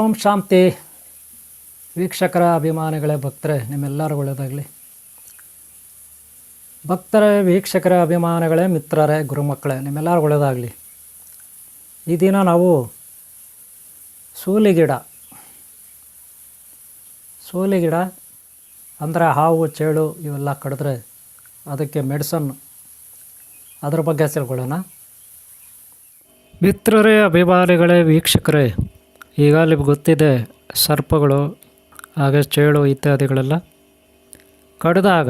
ಓಂ ಶಾಂತಿ. ವೀಕ್ಷಕರ ಅಭಿಮಾನಿಗಳೇ, ಭಕ್ತರೇ, ನಿಮ್ಮೆಲ್ಲರೂ ಒಳ್ಳೆಯದಾಗಲಿ. ಭಕ್ತರೇ, ವೀಕ್ಷಕರ ಅಭಿಮಾನಿಗಳೇ, ಮಿತ್ರರೇ, ಗುರುಮಕ್ಕಳೇ, ನಿಮ್ಮೆಲ್ಲರೂ ಒಳ್ಳೆಯದಾಗಲಿ. ಈ ದಿನ ನಾವು ಸೂಲಿಗಿಡ ಅಂದರೆ ಹಾವು ಚೇಳು ಇವೆಲ್ಲ ಕಡಿದ್ರೆ ಅದಕ್ಕೆ ಮೆಡಿಸನ್, ಅದ್ರ ಬಗ್ಗೆ ತಿಳ್ಕೊಳ್ಳೋಣ. ಮಿತ್ರರೇ, ಅಭಿಮಾನಿಗಳೇ, ವೀಕ್ಷಕರೇ, ಈಗ ನಿಮ್ಗೆ ಗೊತ್ತಿದೆ, ಸರ್ಪಗಳು ಹಾಗೆ ಚೇಳು ಇತ್ಯಾದಿಗಳೆಲ್ಲ ಕಡಿದಾಗ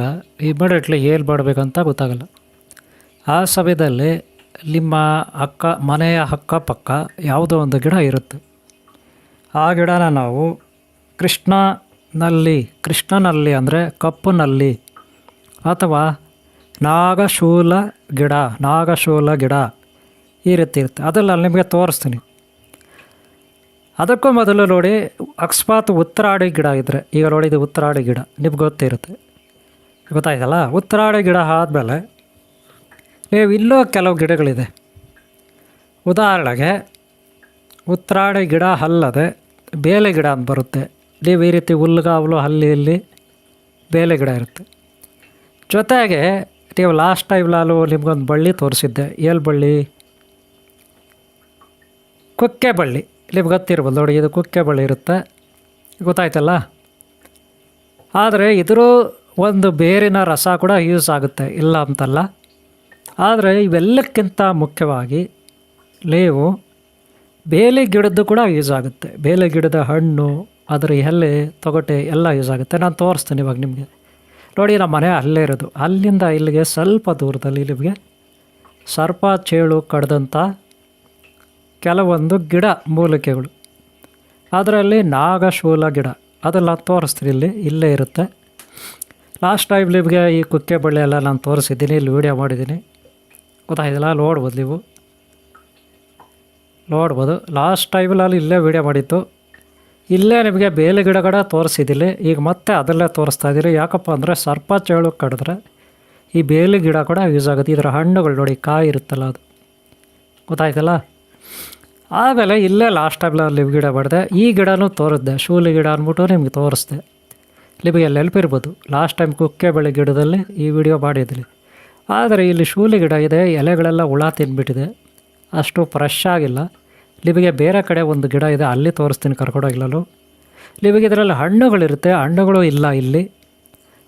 ಇಮಿಡಿಯೇಟ್ಲಿ ಏನು ಮಾಡಬೇಕಂತ ಗೊತ್ತಾಗಲ್ಲ. ಆ ಸಮಯದಲ್ಲಿ ನಿಮ್ಮ ಮನೆಯ ಅಕ್ಕಪಕ್ಕ ಯಾವುದೋ ಒಂದು ಗಿಡ ಇರುತ್ತೆ. ಆ ಗಿಡನ ನಾವು ಕೃಷ್ಣನಲ್ಲಿ ಅಂದರೆ ಕಪ್ಪು ನಲ್ಲಿ ಅಥವಾ ನಾಗಶೂಲ ಗಿಡ ಈ ರೀತಿ ಇರುತ್ತೆ. ಅದೆಲ್ಲ ನಿಮಗೆ ತೋರಿಸ್ತೀನಿ. ಅದಕ್ಕೂ ಮೊದಲು ನೋಡಿ, ಅಕಸ್ಮಾತ್ ಉತ್ತರಾಡಿ ಗಿಡ ಇದ್ದರೆ, ಈಗ ನೋಡಿ ಇದು ಉತ್ತರಾಡಿ ಗಿಡ ನಿಮ್ಗೆ ಗೊತ್ತಿರುತ್ತೆ, ಗೊತ್ತಾಯ್ತಲ್ಲ. ಉತ್ತರಾಡಿ ಗಿಡ ಆದಮೇಲೆ ನೀವು ಇನ್ನೂ ಕೆಲವು ಗಿಡಗಳಿದೆ. ಉದಾಹರಣೆಗೆ ಉತ್ತರಾಡಿ ಗಿಡ ಅಲ್ಲದೆ ಬೇಲೆ ಗಿಡ ಅಂತ ಬರುತ್ತೆ. ನೀವು ಈ ರೀತಿ ಹುಲ್ಗಾವಲು ಇಲ್ಲಿ ಬೇಲೆ ಗಿಡ ಇರುತ್ತೆ. ಜೊತೆಗೆ ನೀವು ಲಾಸ್ಟ್ ಟೈಮ್ ನಾನು ನಿಮ್ಗೊಂದು ಬಳ್ಳಿ ತೋರಿಸಿದ್ದೆ. ಬಳ್ಳಿ? ಕುಕ್ಕೆ ಬಳ್ಳಿ. ನಿಮ್ಗೆ ಗೊತ್ತಿರ್ಬೋದು ನೋಡಿ, ಇದು ಕುಕ್ಕೆ ಬಳ್ಳಿ ಇರುತ್ತೆ, ಗೊತ್ತಾಯ್ತಲ್ಲ. ಆದರೆ ಇದ್ರ ಒಂದು ಬೇರಿನ ರಸ ಕೂಡ ಯೂಸ್ ಆಗುತ್ತೆ, ಇಲ್ಲ ಅಂತಲ್ಲ. ಆದರೆ ಇವೆಲ್ಲಕ್ಕಿಂತ ಮುಖ್ಯವಾಗಿ ನೀವು ಬೇಲೆ ಗಿಡದ್ದು ಕೂಡ ಯೂಸ್ ಆಗುತ್ತೆ. ಬೇಲೆ ಗಿಡದ ಹಣ್ಣು, ಅದರ ಎಲೆ, ತೊಗಟೆ ಎಲ್ಲ ಯೂಸ್ ಆಗುತ್ತೆ. ನಾನು ತೋರಿಸ್ತೀನಿ ಇವಾಗ ನಿಮಗೆ. ನೋಡಿ, ನಮ್ಮ ಮನೆ ಅಲ್ಲೇ ಇರೋದು. ಅಲ್ಲಿಂದ ಇಲ್ಲಿಗೆ ಸ್ವಲ್ಪ ದೂರದಲ್ಲಿ ನಿಮಗೆ ಸರ್ಪ ಚೇಳು ಕಡ್ದಂಥ ಕೆಲವೊಂದು ಗಿಡ ಮೂಲಿಕೆಗಳು, ಅದರಲ್ಲಿ ನಾಗಶೂಲ ಗಿಡ, ಅದೆಲ್ಲ ತೋರಿಸ್ತೀನಿ. ಇಲ್ಲೇ ಇರುತ್ತೆ. ಲಾಸ್ಟ್ ಟೈಮ್ ನಿಮಗೆ ಈ ಕುಕ್ಕೆ ಬಳ್ಳಿ ಎಲ್ಲ ನಾನು ತೋರಿಸಿದ್ದೀನಿ, ಇಲ್ಲಿ ವೀಡಿಯೋ ಮಾಡಿದ್ದೀನಿ, ಗೊತ್ತಾಯ್ತಲ್ಲ. ನೋಡ್ಬೋದು ಲಾಸ್ಟ್ ಟೈಮಲ್ಲಿ ಇಲ್ಲೇ ವೀಡಿಯೋ ಮಾಡಿತ್ತು. ಇಲ್ಲೇ ನಿಮಗೆ ಬೇಲೆ ಗಿಡ ತೋರಿಸಿದ್ದೀನಿ. ಈಗ ಮತ್ತೆ ಅದಲ್ಲೇ ತೋರಿಸ್ತಾ ಇದ್ದೀನಿ. ಯಾಕಪ್ಪ ಅಂದರೆ ಸರ್ಪ ಚೇಳು ಕಡಿದ್ರೆ ಈ ಬೇಲೆ ಗಿಡ ಕೂಡ ಯೂಸ್ ಆಗುತ್ತೆ. ಇದರ ಹಣ್ಣುಗಳು ನೋಡಿ, ಕಾಯಿ ಇರುತ್ತಲ್ಲ, ಅದು ಗೊತ್ತಾಯ್ತಲ್ಲ. ಆಮೇಲೆ ಇಲ್ಲೇ ಲಾಸ್ಟ್ ಟೈಮ್ನಲ್ಲಿ ನೀವು ಗಿಡ ಮಾಡಿದೆ. ಈ ಗಿಡನೂ ತೋರಿಸ್ದೆ, ಶೂಲಿ ಗಿಡ ಅಂದ್ಬಿಟ್ಟು ನಿಮಗೆ ತೋರಿಸ್ದೆ. ನಿಮಗೆ ನೆನಪಿರ್ಬೋದು, ಲಾಸ್ಟ್ ಟೈಮ್ ಕುಕ್ಕೆ ಬಳ್ಳಿ ಗಿಡದಲ್ಲಿ ಈ ವಿಡಿಯೋ ಮಾಡಿದ್ರಿ. ಆದರೆ ಇಲ್ಲಿ ಶೂಲಿ ಗಿಡ ಇದೆ, ಎಲೆಗಳೆಲ್ಲ ಹುಳ ತಿಂದ್ಬಿಟ್ಟಿದೆ, ಅಷ್ಟು ಫ್ರೆಶ್ ಆಗಿಲ್ಲ. ನಿಮಗೆ ಬೇರೆ ಕಡೆ ಒಂದು ಗಿಡ ಇದೆ, ಅಲ್ಲಿ ತೋರಿಸ್ತೀನಿ, ಕರ್ಕೊಂಡೋಗಿಲ್ಲಲು. ನಿಮಗೆ ಇದರಲ್ಲಿ ಹಣ್ಣುಗಳಿರುತ್ತೆ, ಹಣ್ಣುಗಳು ಇಲ್ಲ ಇಲ್ಲಿ.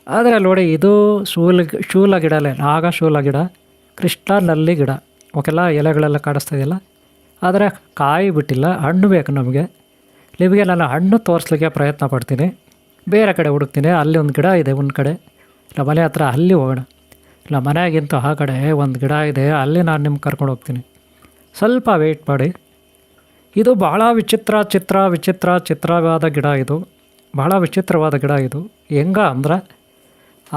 ಆದರೆ ನೋಡಿ, ಇದು ಶೂಲ ಗಿಡಲೇ, ನಾಗಶೂಲ ಗಿಡ, ಕೃಷ್ಣನಲ್ಲಿ ಗಿಡ. ಓಕೆಲ್ಲ, ಎಲೆಗಳೆಲ್ಲ ಕಾಣಿಸ್ತಾ ಇದೆಯಲ್ಲ. ಆದರೆ ಕಾಯಿ ಬಿಟ್ಟಿಲ್ಲ, ಹಣ್ಣು ಬೇಕು ನಮಗೆ. ನಿಮಗೆ ನಾನು ಹಣ್ಣು ತೋರಿಸ್ಲಿಕ್ಕೆ ಪ್ರಯತ್ನ ಪಡ್ತೀನಿ. ಬೇರೆ ಕಡೆ ಹುಡುಕ್ತೀನಿ. ಅಲ್ಲಿ ಒಂದು ಗಿಡ ಇದೆ ಒಂದು ಕಡೆ, ನಮ್ಮ ಮನೆ ಹತ್ರ, ಅಲ್ಲಿ ಹೋಗೋಣ. ನಮ್ಮ ಮನೆಗಿಂತ ಆ ಕಡೆ ಒಂದು ಗಿಡ ಇದೆ, ಅಲ್ಲಿ ನಾನು ನಿಮ್ಗೆ ಕರ್ಕೊಂಡು ಹೋಗ್ತೀನಿ. ಸ್ವಲ್ಪ ವೆಯ್ಟ್ ಮಾಡಿ. ಇದು ಬಹಳ ವಿಚಿತ್ರವಾದ ಗಿಡ. ಇದು ಬಹಳ ವಿಚಿತ್ರವಾದ ಗಿಡ. ಇದು ಅಂದ್ರೆ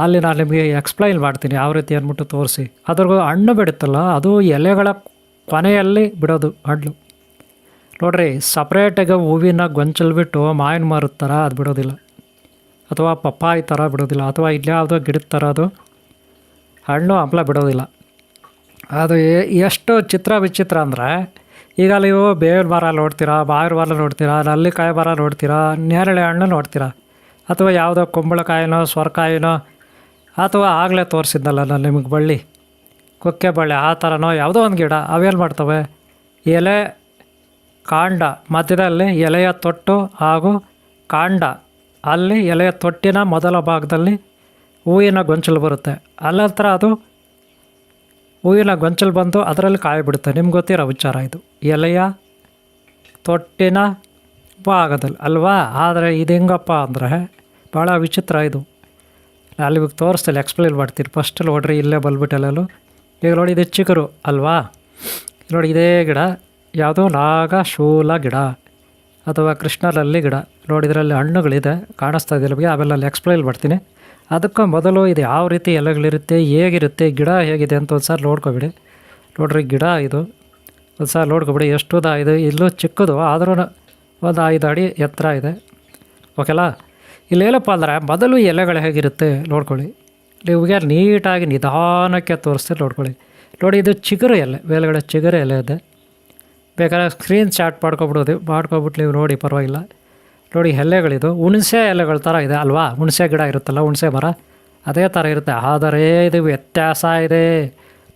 ಅಲ್ಲಿ ನಾನು ನಿಮಗೆ ಎಕ್ಸ್ಪ್ಲೈನ್ ಮಾಡ್ತೀನಿ ಯಾವ ರೀತಿ ಅಂದ್ಬಿಟ್ಟು ತೋರಿಸಿ. ಅದ್ರಿಗೂ ಹಣ್ಣು ಬಿಡುತ್ತಲ್ಲ, ಅದು ಎಲೆಗಳ ಕೊನೆಯಲ್ಲಿ ಬಿಡೋದು ಹಣ್ಣು. ನೋಡ್ರಿ, ಸಪ್ರೇಟಾಗಿ ಹೂವಿನ ಗೊಂಚಲು ಬಿಟ್ಟು ಮಾವಿನ ಮರದ ಥರ ಅದು ಬಿಡೋದಿಲ್ಲ, ಅಥವಾ ಪಪ್ಪಾಯಿ ಥರ ಬಿಡೋದಿಲ್ಲ, ಅಥವಾ ಇನ್ಯಾವುದೋ ಗಿಡದ ಥರ ಅದು ಹಣ್ಣು ಹಂಪಲ ಬಿಡೋದಿಲ್ಲ. ಅದು ಎಷ್ಟು ವಿಚಿತ್ರ ಅಂದರೆ, ಈಗ ನೀವು ಬೇವಿನ ಮರ ನೋಡ್ತೀರಾ, ಮಾವಿನ ಮರ ನೋಡ್ತೀರಾ, ನಲ್ಲಿಕಾಯಿ ಮರ ನೋಡ್ತೀರಾ, ನೇರಳೆ ಹಣ್ಣು ನೋಡ್ತೀರಾ, ಅಥವಾ ಯಾವುದೋ ಕುಂಬಳಕಾಯಿನೋ ಸೊರಕಾಯಿನೋ, ಅಥವಾ ಆಗಲೇ ತೋರಿಸಿದ್ನಲ್ಲ ನಾನು ನಿಮಗೆ ಬಳ್ಳಿ, ಕುಕ್ಕೆ ಬಳ್ಳಿ, ಆ ಥರನೋ ಯಾವುದೋ ಒಂದು ಗಿಡ. ಅವೇನು ಮಾಡ್ತವೆ, ಎಲೆ, ಕಾಂಡ ಮಧ್ಯದಲ್ಲಿ ಎಲೆಯ ತೊಟ್ಟು ಹಾಗೂ ಕಾಂಡ, ಅಲ್ಲಿ ಎಲೆಯ ತೊಟ್ಟಿನ ಮೊದಲ ಭಾಗದಲ್ಲಿ ಹೂವಿನ ಗೊಂಚಲು ಬರುತ್ತೆ. ಅಲ್ಲಂತರ ಅದು ಹೂವಿನ ಗೊಂಚಲು ಬಂದು ಅದರಲ್ಲಿ ಕಾಯಿ ಬಿಡುತ್ತೆ. ನಿಮ್ಗೆ ಗೊತ್ತಿರೋ ವಿಚಾರ ಇದು, ಎಲೆಯ ತೊಟ್ಟಿನ ಭಾಗದಲ್ಲಿ ಅಲ್ವಾ. ಆದರೆ ಇದು ಹೆಂಗಪ್ಪ ಅಂದರೆ ಭಾಳ ವಿಚಿತ್ರ. ಇದು ಅಲ್ಲಿ ತೋರಿಸ್ತಿಲ್ಲ, ಎಕ್ಸ್ಪ್ಲೇನ್ ಮಾಡ್ತೀನಿ. ಫಸ್ಟ್ ನೋಡ್ರಿ, ಇಲ್ಲೇ ಬಂದ್ಬಿಟ್ಟೆಲ್ಲೂ. ಈಗ ನೋಡಿ, ಇದು ಚಿಗುರು ಅಲ್ವಾ. ನೋಡಿ, ಇದೇ ಗಿಡ ಯಾವುದೋ ನಾಗಶೂಲ ಗಿಡ ಅಥವಾ ಕೃಷ್ಣನಲ್ಲಿ ಗಿಡ. ನೋಡಿ, ಇದರಲ್ಲಿ ಹಣ್ಣುಗಳಿದೆ, ಕಾಣಿಸ್ತಾ ಇದೆ ನಿಮಗೆ. ಆಮೇಲೆ ಅಲ್ಲಿ ಎಕ್ಸ್ಪ್ಲೈನ್ ಮಾಡ್ತೀನಿ. ಅದಕ್ಕೂ ಮೊದಲು ಇದು ಯಾವ ರೀತಿ ಎಲೆಗಳಿರುತ್ತೆ, ಹೇಗಿರುತ್ತೆ, ಗಿಡ ಹೇಗಿದೆ ಅಂತ ಒಂದು ಸಾರಿ ನೋಡ್ಕೊಬಿಡಿ. ನೋಡ್ರಿ, ಗಿಡ ಇದು ಒಂದು ಸಾರಿ ನೋಡ್ಕೊಬಿಡಿ. ಎಷ್ಟು ಉದ್ದ ಇದೆ, ಇಲ್ಲೂ ಚಿಕ್ಕದು, ಆದರೂ ಒಂದು 5 ಅಡಿ ಎತ್ತರ ಇದೆ. ಓಕೆಲ್ಲ. ಇಲ್ಲೇನಪ್ಪ ಅಂದರೆ, ಮೊದಲು ಎಲೆಗಳು ಹೇಗಿರುತ್ತೆ ನೋಡ್ಕೊಳ್ಳಿ. ನಿಮಗೆ ನೀಟಾಗಿ ನಿಧಾನಕ್ಕೆ ತೋರಿಸ್ತೀನಿ, ನೋಡ್ಕೊಳ್ಳಿ. ನೋಡಿ, ಇದು ಚಿಗುರು ಎಲೆ, ಮೇಲುಗಡೆ ಚಿಗುರು ಎಲೆ ಇದೆ. ಬೇಕಾದ್ರೆ ಸ್ಕ್ರೀನ್ ಶಾಟ್ ಮಾಡ್ಕೊಬಿಟ್ಟು ನೀವು ನೋಡಿ, ಪರವಾಗಿಲ್ಲ. ನೋಡಿ ಎಲೆಗಳಿದು ಹುಣಸೆ ಎಲೆಗಳ ಥರ ಇದೆ ಅಲ್ವಾ, ಹುಣಸೆ ಗಿಡ ಇರುತ್ತಲ್ಲ, ಹುಣಸೆ ಮರ ಅದೇ ಥರ ಇರುತ್ತೆ. ಆದರೆ ಇದು ವ್ಯತ್ಯಾಸ ಇದೆ,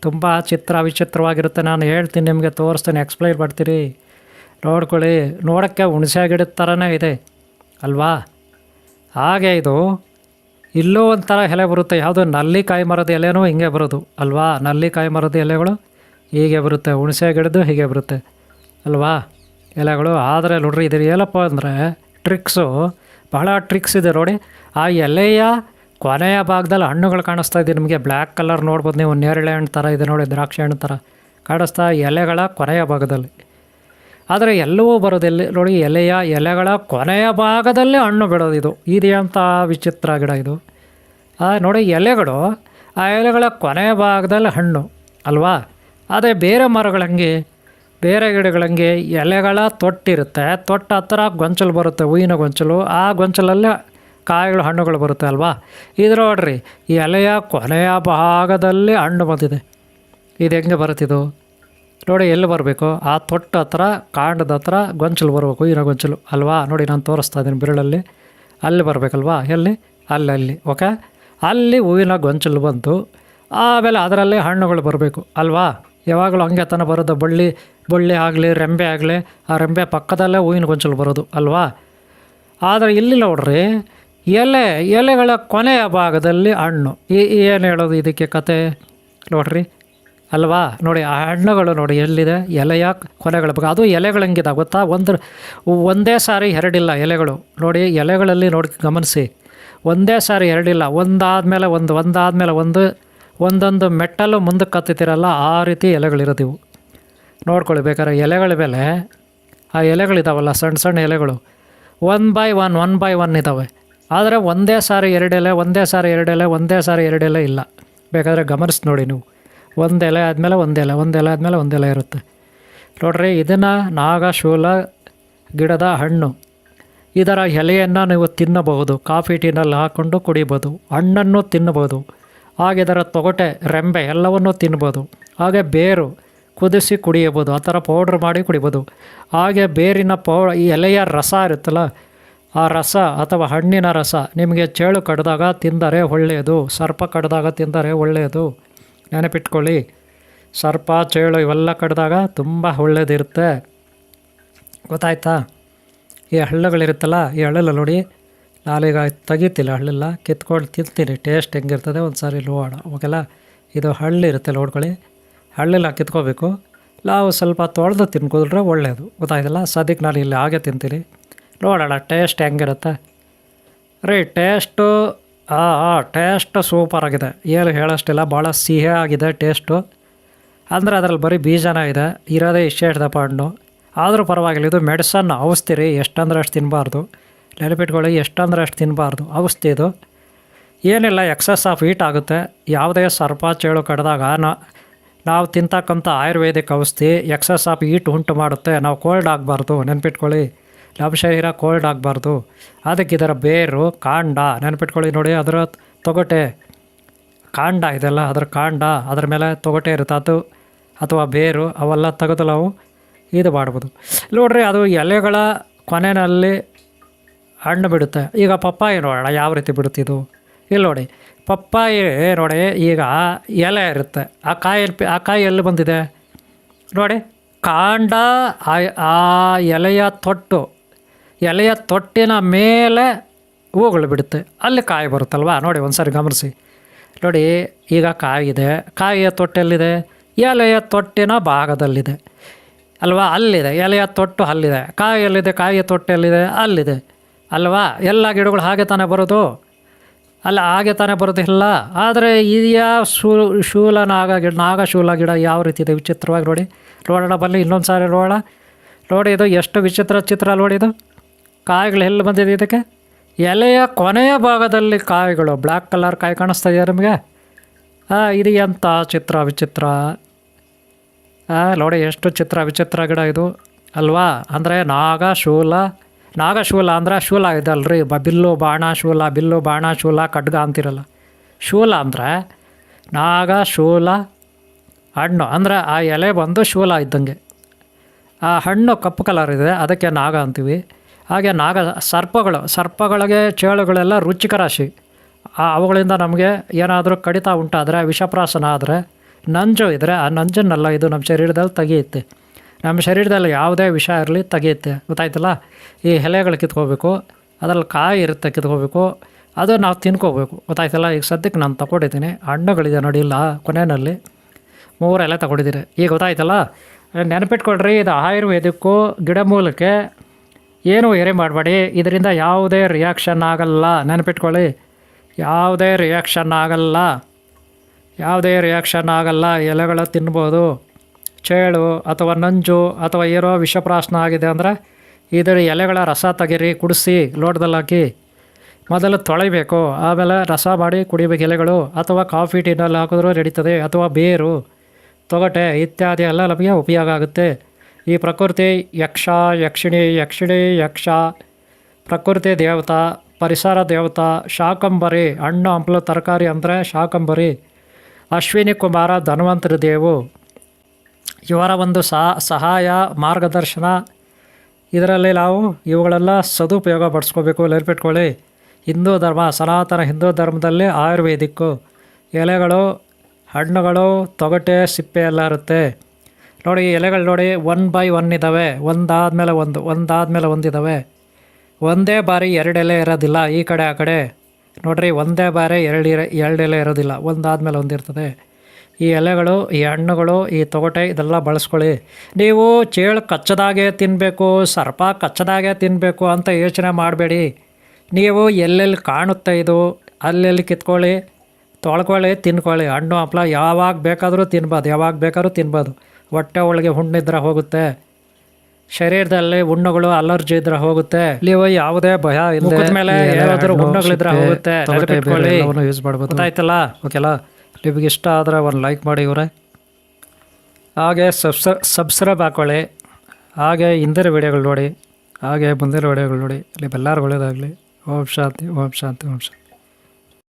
ತುಂಬ ವಿಚಿತ್ರವಾಗಿರುತ್ತೆ. ನಾನು ಹೇಳ್ತೀನಿ, ನಿಮಗೆ ತೋರಿಸ್ತೀನಿ, ಎಕ್ಸ್ಪ್ಲೈನ್ ಮಾಡ್ತೀನಿ, ನೋಡ್ಕೊಳ್ಳಿ. ನೋಡೋಕ್ಕೆ ಹುಣಸೆ ಗಿಡದ ಥರನೇ ಇದೆ ಅಲ್ವಾ. ಹಾಗೆ ಇದು ಇಲ್ಲೂ ಒಂಥರ ಎಲೆ ಬರುತ್ತೆ, ಯಾವುದು ನಲ್ಲಿಕಾಯಿ ಮರದ ಎಲೆನೂ ಹಿಂಗೆ ಬರೋದು ಅಲ್ವಾ. ನಲ್ಲಿಕಾಯಿ ಮರದ ಎಲೆಗಳು ಹೀಗೆ ಬರುತ್ತೆ, ಹುಣಸೆ ಗಿಡದ್ದು ಹೀಗೆ ಬರುತ್ತೆ ಅಲ್ವಾ ಎಲೆಗಳು. ಆದರೆ ನೋಡ್ರಿ, ಇದು ಏನಪ್ಪ ಅಂದರೆ ಟ್ರಿಕ್ಸು, ಬಹಳ ಟ್ರಿಕ್ಸ್ ಇದೆ ನೋಡಿ. ಆ ಎಲೆಯ ಕೊನೆಯ ಭಾಗದಲ್ಲಿ ಹಣ್ಣುಗಳು ಕಾಣಿಸ್ತಾ ಇದೆ ನಿಮಗೆ, ಬ್ಲ್ಯಾಕ್ ಕಲರ್ ನೋಡ್ಬೋದು ನೀವು, ನೇರಳೆ ಹಣ್ಣು ಥರ ಇದೆ ನೋಡಿ, ದ್ರಾಕ್ಷಿ ಹಣ್ಣು ಥರ ಕಾಣಿಸ್ತಾ ಎಲೆಗಳ ಕೊನೆಯ ಭಾಗದಲ್ಲಿ. ಆದರೆ ಎಲ್ಲವೂ ಬರೋದಿಲ್ಲ ನೋಡಿ, ಎಲೆಗಳ ಕೊನೆಯ ಭಾಗದಲ್ಲೇ ಹಣ್ಣು ಬಿಡೋದು. ಇದು ಅಂತ ವಿಚಿತ್ರ ಗಿಡ ಇದು. ನೋಡಿ, ಎಲೆಗಳು ಆ ಎಲೆಗಳ ಕೊನೆಯ ಭಾಗದಲ್ಲಿ ಹಣ್ಣು ಅಲ್ವಾ. ಅದೇ ಬೇರೆ ಮರಗಳಂಗೆ, ಬೇರೆ ಗಿಡಗಳಂಗೆ ಎಲೆಗಳ ತೊಟ್ಟಿರುತ್ತೆ, ತೊಟ್ಟ ಹತ್ರ ಗೊಂಚಲು ಬರುತ್ತೆ, ಹೂವಿನ ಗೊಂಚಲು, ಆ ಗೊಂಚಲಲ್ಲೇ ಕಾಯಿಗಳು ಹಣ್ಣುಗಳು ಬರುತ್ತೆ ಅಲ್ವಾ. ಇದು ನೋಡ್ರಿ, ಈ ಎಲೆಯ ಕೊನೆಯ ಭಾಗದಲ್ಲಿ ಹಣ್ಣು ಬಂದಿದೆ. ಇದು ಹೆಂಗೆ ಬರುತ್ತಿದ್ದು ನೋಡಿ, ಎಲ್ಲಿ ಬರಬೇಕು, ಆ ತೊಟ್ಟ ಹತ್ರ, ಕಾಂಡದ ಹತ್ರ ಗೊಂಚಲು ಬರಬೇಕು, ಹೂವಿನ ಗೊಂಚಲು ಅಲ್ವಾ. ನೋಡಿ, ನಾನು ತೋರಿಸ್ತಾ ಇದ್ದೀನಿ ಬೆರಳಲ್ಲಿ, ಅಲ್ಲಿ ಬರಬೇಕಲ್ವಾ, ಎಲ್ಲಿ, ಅಲ್ಲಿ ಓಕೆ. ಅಲ್ಲಿ ಹೂವಿನ ಗೊಂಚಲು ಬಂತು, ಆಮೇಲೆ ಅದರಲ್ಲಿ ಹಣ್ಣುಗಳು ಬರಬೇಕು ಅಲ್ವಾ. ಯಾವಾಗಲೂ ಹಂಗೆ ತಾನೇ ಬರೋದು, ಬಳ್ಳಿ ಆಗಲಿ, ರೆಂಬೆ ಆಗಲಿ, ಆ ರೆಂಬೆ ಪಕ್ಕದಲ್ಲೇ ಹೂವಿನ ಗೊಂಚಲು ಬರೋದು ಅಲ್ವಾ. ಆದರೆ ಇಲ್ಲಿ ನೋಡ್ರಿ, ಎಲೆಗಳ ಕೊನೆಯ ಭಾಗದಲ್ಲಿ ಹಣ್ಣು. ಏನು ಹೇಳೋದು ಇದಕ್ಕೆ ಕತೆ ನೋಡ್ರಿ ಅಲ್ವಾ. ನೋಡಿ, ಆ ಹಣ್ಣುಗಳು ನೋಡಿ ಎಲ್ಲಿದೆ, ಎಲೆಯ ಕೊನೆಗಳ ಭಾಗ. ಅದು ಎಲೆಗಳು ಹೆಂಗಿದೆ ಗೊತ್ತಾ, ಒಂದೇ ಸಾರಿ ಎರಡಿಲ್ಲ ಎಲೆಗಳು. ನೋಡಿ, ಎಲೆಗಳಲ್ಲಿ ನೋಡಿ ಗಮನಿಸಿ, ಒಂದೇ ಸಾರಿ ಎರಡಿಲ್ಲ, ಒಂದಾದಮೇಲೆ ಒಂದೊಂದು ಮೆಟ್ಟಲು ಮುಂದಕ್ಕೆ ಕತ್ತಿತಿರಲ್ಲ, ಆ ರೀತಿ ಎಲೆಗಳಿರೋದಿವು. ನೋಡ್ಕೊಳ್ಳಿ ಬೇಕಾದ್ರೆ ಎಲೆಗಳ ಮೇಲೆ, ಆ ಎಲೆಗಳಿದಾವಲ್ಲ, ಸಣ್ಣ ಸಣ್ಣ ಎಲೆಗಳು, ಒನ್ ಬೈ ಒನ್ ಇದ್ದಾವೆ. ಆದರೆ ಒಂದೇ ಸಾರಿ ಎರಡೆಲೆ ಇಲ್ಲ. ಬೇಕಾದರೆ ಗಮನಿಸಿ ನೋಡಿ ನೀವು, ಒಂದು ಎಲೆ ಆದಮೇಲೆ ಒಂದೆಲೆ ಇರುತ್ತೆ ನೋಡ್ರಿ. ಇದನ್ನು ನಾಗಶೂಲ ಗಿಡದ ಹಣ್ಣು. ಇದರ ಎಲೆಯನ್ನು ನೀವು ತಿನ್ನಬಹುದು, ಕಾಫಿ ಟೀನಲ್ಲಿ ಹಾಕ್ಕೊಂಡು ಕುಡಿಬೋದು, ಹಣ್ಣನ್ನು ತಿನ್ನಬಹುದು. ಹಾಗೆ ಇದರ ತೊಗಟೆ, ರೆಂಬೆ ಎಲ್ಲವನ್ನೂ ತಿನ್ಬೋದು. ಹಾಗೆ ಬೇರು ಕುದಿಸಿ ಕುಡಿಯಬೋದು, ಆ ಥರ ಪೌಡ್ರ್ ಮಾಡಿ ಕುಡಿಬೋದು. ಹಾಗೆ ಬೇರಿನ ಈ ಎಲೆಯ ರಸ ಇರುತ್ತಲ್ಲ, ಆ ರಸ ಅಥವಾ ಹಣ್ಣಿನ ರಸ ನಿಮಗೆ ಚೇಳು ಕಡಿದಾಗ ತಿಂದರೆ ಒಳ್ಳೆಯದು, ಸರ್ಪ ಕಡಿದಾಗ ತಿಂದರೆ ಒಳ್ಳೆಯದು. ನೆನಪಿಟ್ಕೊಳ್ಳಿ, ಸರ್ಪ, ಚೇಳು ಇವೆಲ್ಲ ಕಡಿದಾಗ ತುಂಬ ಒಳ್ಳೆಯದಿರುತ್ತೆ, ಗೊತ್ತಾಯ್ತಾ. ಈ ಹಳ್ಳುಗಳಿರುತ್ತಲ್ಲ, ಈ ಹಳ್ಳಲ್ಲ ನೋಡಿ, ನಾನೀಗ ತೆಗಿತಿಲ್ಲ, ಹಳ್ಳೆಲ್ಲ ಕಿತ್ಕೊಂಡು ತಿಂತೀನಿ, ಟೇಸ್ಟ್ ಹೆಂಗಿರ್ತದೆ ಒಂದು ಸಾರಿ ನೋಡೋಣ ಓಕೆಲ್ಲ. ಇದು ಹಳ್ಳಿರುತ್ತೆ ನೋಡ್ಕೊಳ್ಳಿ, ಹಳ್ಳೆಲ್ಲ ಕಿತ್ಕೋಬೇಕು. ನಾವು ಸ್ವಲ್ಪ ತೊಳೆದು ತಿನ್ಕೋದ್ರೆ ಒಳ್ಳೆಯದು, ಗೊತ್ತಾಯ್ತಲ್ಲ. ಸದ್ಯಕ್ಕೆ ನಾನು ಇಲ್ಲಿ ಹಾಗೆ ತಿಂತೀನಿ, ನೋಡೋಣ ಟೇಸ್ಟ್ ಹೆಂಗಿರುತ್ತೆ ರೀ. ಟೇಸ್ಟು ಸೂಪರಾಗಿದೆ, ಏನು ಹೇಳೋಷ್ಟಿಲ್ಲ, ಭಾಳ ಸಿಹಿ ಆಗಿದೆ ಟೇಸ್ಟು. ಅಂದರೆ ಅದರಲ್ಲಿ ಬರೀ ಬೀಜನೇ ಇದೆ, ಇರೋದೇ ಇಷ್ಟೇದಪ್ಪ ಹಣ್ಣು. ಆದರೂ ಪರವಾಗಿಲ್ಲ, ಇದು ಮೆಡಿಸನ್, ಔಷಧಿ. ಎಷ್ಟಂದ್ರೆ ಅಷ್ಟು ತಿನ್ನಬಾರ್ದು, ನೆನಪಿಟ್ಕೊಳ್ಳಿ, ಎಷ್ಟಂದ್ರೆ ಅಷ್ಟು ತಿನ್ನಬಾರ್ದು, ಔಷಧಿ ಇದು. ಏನಿಲ್ಲ, ಎಕ್ಸಸ್ ಆಫ್ ಹೀಟ್ ಆಗುತ್ತೆ. ಯಾವುದೇ ಸರ್ಪ ಚೇಳು ಕಡಿದಾಗ ನಾವು ತಿಂತಕ್ಕಂಥ ಆಯುರ್ವೇದಿಕ್ ಔಷಧಿ ಎಕ್ಸಸ್ ಆಫ್ ಹೀಟ್ ಉಂಟು ಮಾಡುತ್ತೆ. ನಾವು ಕೋಲ್ಡ್ ಆಗಬಾರ್ದು, ನೆನಪಿಟ್ಕೊಳ್ಳಿ, ನಮ್ಮ ಶರೀರ ಕೋಲ್ಡ್ ಆಗಬಾರ್ದು. ಅದಕ್ಕೆ ಇದರ ಬೇರು, ಕಾಂಡ ನೆನಪಿಟ್ಕೊಳ್ಳಿ. ನೋಡಿ, ಅದರ ತೊಗಟೆ, ಕಾಂಡ ಇದೆಲ್ಲ, ಅದರ ಕಾಂಡ, ಅದರ ಮೇಲೆ ತೊಗಟೆ ಇರುತ್ತೆ, ಅದು ಅಥವಾ ಬೇರು, ಅವೆಲ್ಲ ತೆಗೆದು ನಾವು ಇದು ಮಾಡ್ಬೋದು. ನೋಡ್ರಿ, ಅದು ಎಲೆಗಳ ಕೊನೆಯಲ್ಲಿ ಹಣ್ಣು ಬಿಡುತ್ತೆ. ಈಗ ಪಪ್ಪಾಯಿ ನೋಡೋಣ ಯಾವ ರೀತಿ ಬಿಡುತ್ತಿದ್ದು. ಇಲ್ಲಿ ನೋಡಿ, ಪಪ್ಪಾಯಿ ನೋಡಿ, ಈಗ ಎಲೆ ಇರುತ್ತೆ, ಆ ಕಾಯಿ ಎಲ್ಲಿ ಬಂದಿದೆ ನೋಡಿ, ಕಾಂಡ, ಆ ಎಲೆಯ ತೊಟ್ಟಿನ ಮೇಲೆ ಹೂಗಳು ಬಿಡುತ್ತೆ, ಅಲ್ಲಿ ಕಾಯಿ ಬರುತ್ತಲ್ವ. ನೋಡಿ ಒಂದು ಸಾರಿ ಗಮನಿಸಿ ನೋಡಿ, ಈಗ ಕಾಯಿ ಇದೆ, ಕಾಯಿಯ ತೊಟ್ಟೆಲ್ಲಿದೆ, ಎಲೆಯ ತೊಟ್ಟಿನ ಭಾಗದಲ್ಲಿದೆ ಅಲ್ವಾ, ಅಲ್ಲಿದೆ ಎಲೆಯ ತೊಟ್ಟು, ಅಲ್ಲಿದೆ ಕಾಯಿಯಲ್ಲಿದೆ, ಕಾಯಿಯ ತೊಟ್ಟೆಯಲ್ಲಿದೆ, ಅಲ್ಲಿದೆ ಅಲ್ವಾ. ಎಲ್ಲ ಗಿಡಗಳು ಹಾಗೆ ತಾನೇ ಬರೋದು ಅಲ್ಲ, ಹಾಗೆ ತಾನೇ ಬರೋದಿಲ್ಲ. ಆದರೆ ಇದೆಯಾ ನಾಗಶೂಲ ಗಿಡ ಯಾವ ರೀತಿ ಇದೆ ವಿಚಿತ್ರವಾಗಿ ನೋಡಿ. ನೋಡೋಣ ಬನ್ನಿ, ಇನ್ನೊಂದು ಸಾರಿ ನೋಡೋಣ. ನೋಡಿ, ಇದು ಎಷ್ಟು ವಿಚಿತ್ರ ಚಿತ್ರ ನೋಡಿ. ಇದು ಕಾಯಿಗಳು ಎಲ್ಲಿ ಬಂದಿದೆ, ಇದಕ್ಕೆ ಎಲೆಯ ಕೊನೆಯ ಭಾಗದಲ್ಲಿ ಕಾಯಿಗಳು, ಬ್ಲ್ಯಾಕ್ ಕಲರ್ ಕಾಯಿ ಕಾಣಿಸ್ತಾ ಇದೆಯಾ ನಿಮಗೆ. ಇದು ಎಂಥ ವಿಚಿತ್ರ ನೋಡಿ, ಎಷ್ಟು ವಿಚಿತ್ರ ಗಿಡ ಇದು ಅಲ್ವಾ. ಅಂದರೆ ನಾಗಶೂಲ ಅಂದರೆ ಶೂಲ ಇದೆ ಅಲ್ರಿ, ಬಿಲ್ಲು ಬಾಣ ಶೂಲ ಖಡ್ಗ ಅಂತಿರಲ್ಲ. ಶೂಲ ಅಂದರೆ ನಾಗಶೂಲ ಹಣ್ಣು, ಅಂದರೆ ಆ ಎಲೆ ಬಂದು ಶೂಲ ಇದ್ದಂಗೆ ಆ ಹಣ್ಣು ಕಪ್ಪು ಕಲರ್ ಇದೆ, ಅದಕ್ಕೆ ನಾಗ ಅಂತೀವಿ. ಹಾಗೆ ಸರ್ಪಗಳಿಗೆ ಚೇಳುಗಳೆಲ್ಲ ರುಚಿಕ ರಾಶಿ. ಅವುಗಳಿಂದ ನಮಗೆ ಏನಾದರೂ ಕಡಿತ ಉಂಟಾದರೆ, ವಿಷಪ್ರಾಶನ ಆದರೆ, ನಂಜು ಇದ್ದರೆ ಆ ನಂಜನ್ನೆಲ್ಲ ಇದು ನಮ್ಮ ಶರೀರದಲ್ಲಿ ತೆಗೆಯುತ್ತೆ. ನಮ್ಮ ಶರೀರದಲ್ಲಿ ಯಾವುದೇ ವಿಷ ಇರಲಿ ತೆಗೆಯುತ್ತೆ, ಗೊತ್ತಾಯ್ತಲ್ಲ. ಈ ಎಲೆಗಳು ಕಿತ್ಕೋಬೇಕು, ಅದರಲ್ಲಿ ಕಾಯಿ ಇರುತ್ತೆ ಕಿತ್ಕೋಬೇಕು, ಅದು ನಾವು ತಿನ್ಕೋಬೇಕು, ಗೊತ್ತಾಯ್ತಲ್ಲ. ಈಗ ಸದ್ಯಕ್ಕೆ ನಾನು ತಗೊಂಡಿದ್ದೀನಿ, ಹಣ್ಣುಗಳಿದೆ ನೋಡಿ ಇಲ್ಲ ಕೊನೆಯಲ್ಲಿ 3 ಎಲೆ ತಗೊಂಡಿದ್ದೀನಿ. ಈಗ ಗೊತ್ತಾಯ್ತಲ್ಲ. ನೆನಪಿಟ್ಕೊಳ್ರಿ, ಇದು ಆಯುರ್ವೇದಿಕ್ಕು ಗಿಡಮೂಲಕ್ಕೆ ಏನೂ ಎರೆ ಮಾಡಬೇಡಿ. ಇದರಿಂದ ಯಾವುದೇ ರಿಯಾಕ್ಷನ್ ಆಗಲ್ಲ, ನೆನಪಿಟ್ಕೊಳ್ಳಿ. ಯಾವುದೇ ರಿಯಾಕ್ಷನ್ ಆಗಲ್ಲ. ಎಲೆಗಳ ತಿನ್ಬೋದು. ಚೇಳು ಅಥವಾ ನಂಜು ಅಥವಾ ಏನೋ ವಿಷಪ್ರಾಶನ ಆಗಿದೆ ಅಂದರೆ ಇದರ ಎಲೆಗಳ ರಸ ತೆಗೀರಿ, ಕುಡಿಸಿ ಲೋಟದಲ್ಲಿ ಹಾಕಿ. ಮೊದಲು ತೊಳಿಬೇಕು, ಆಮೇಲೆ ರಸ ಮಾಡಿ ಕುಡಿಬೇಕು ಎಲೆಗಳು. ಅಥವಾ ಕಾಫಿ ಟೀನಲ್ಲಿ ಹಾಕಿದ್ರೂ ನಡೀತದೆ. ಅಥವಾ ಬೇರು, ತೊಗಟೆ ಇತ್ಯಾದಿ ಎಲ್ಲ ನಮಗೆ ಉಪಯೋಗ ಆಗುತ್ತೆ. ಈ ಪ್ರಕೃತಿ ಯಕ್ಷ ಪ್ರಕೃತಿ ದೇವತಾ, ಪರಿಸರ ದೇವತಾ, ಶಾಕಂಬರಿ ಹಣ್ಣು ಹಂಪಲು ತರಕಾರಿ ಅಂದರೆ ಶಾಕಂಬರಿ, ಅಶ್ವಿನಿ ಕುಮಾರ ಧನ್ವಂತರಿ ದೇವು, ಇವರ ಒಂದು ಸಹಾಯ ಮಾರ್ಗದರ್ಶನ, ಇದರಲ್ಲಿ ನಾವು ಇವುಗಳೆಲ್ಲ ಸದುಪಯೋಗ ಪಡಿಸ್ಕೋಬೇಕು. ನೆನಪಿಟ್ಕೊಳ್ಳಿ, ಹಿಂದೂ ಧರ್ಮ, ಸನಾತನ ಹಿಂದೂ ಧರ್ಮದಲ್ಲಿ ಆಯುರ್ವೇದಿಕ್ಕು ಎಲೆಗಳು, ಹಣ್ಣುಗಳು, ತೊಗಟೆ, ಸಿಪ್ಪೆ ಎಲ್ಲ ಇರುತ್ತೆ ನೋಡಿ. ಎಲೆಗಳು ನೋಡಿ 1 by 1 ಇದ್ದಾವೆ, ಒಂದಾದಮೇಲೆ ಒಂದು ಇದ್ದಾವೆ. ಒಂದೇ ಬಾರಿ 2 ಎಲೆ ಇರೋದಿಲ್ಲ, ಈ ಕಡೆ ಆ ಕಡೆ ನೋಡ್ರಿ. ಒಂದೇ ಬಾರಿ 2 ಎಲೆ ಇರೋದಿಲ್ಲ, ಒಂದಾದಮೇಲೆ ಒಂದು ಇರ್ತದೆ. ಈ ಎಲೆಗಳು, ಈ ಹಣ್ಣುಗಳು, ಈ ತೊಗಟೆ ಇದೆಲ್ಲ ಬಳಸ್ಕೊಳ್ಳಿ. ನೀವು ಚೇಳು ಕಚ್ಚದಾಗೆ ತಿನ್ನಬೇಕು, ಸರ್ಪ ಕಚ್ಚದಾಗೆ ತಿನ್ನಬೇಕು ಅಂತ ಯೋಚನೆ ಮಾಡಬೇಡಿ. ನೀವು ಎಲ್ಲೆಲ್ಲಿ ಕಾಣುತ್ತೆ ಇದು ಅಲ್ಲೆಲ್ಲಿ ಕಿತ್ಕೊಳ್ಳಿ, ತೊಳ್ಕೊಳ್ಳಿ, ತಿನ್ಕೊಳ್ಳಿ. ಹಣ್ಣು ಹಂಪಲ ಯಾವಾಗ ಬೇಕಾದರೂ ತಿನ್ಬೋದು. ಹೊಟ್ಟೆ ಒಳಗೆ ಹುಣ್ಣಿದ್ರೆ ಹೋಗುತ್ತೆ, ಶರೀರದಲ್ಲಿ ಹುಣ್ಣುಗಳು ಅಲರ್ಜಿ ಇದ್ರೆ ಹೋಗುತ್ತೆ. ನೀವು ಯಾವುದೇ ಭಯ ಇಲ್ಲ, ಮೇಲೆ ಏನಾದರೂ ಹುಣ್ಣುಗಳಿದ್ರೆ ಹೋಗುತ್ತೆ. ಯೂಸ್ ಮಾಡ್ಬೋದು, ಗೊತ್ತಾಯ್ತಲ್ಲ. ಓಕೆಲ್ಲ, ನಿಮಗೆ ಇಷ್ಟ ಆದರೆ ಒಂದು ಲೈಕ್ ಮಾಡಿ ಇವರೇ. ಹಾಗೆ ಸಬ್ಸ್ಕ್ರೈಬ್ ಹಾಕ್ಕೊಳ್ಳಿ. ಹಾಗೆ ಹಿಂದಿನ ವಿಡಿಯೋಗಳು ನೋಡಿ, ಹಾಗೆ ಮುಂದಿನ ವಿಡಿಯೋಗಳು ನೋಡಿ. ನಿಮ್ಮೆಲ್ಲರಿಗೂ ಒಳ್ಳೆಯದಾಗಲಿ. ಓಂ ಶಾಂತಿ.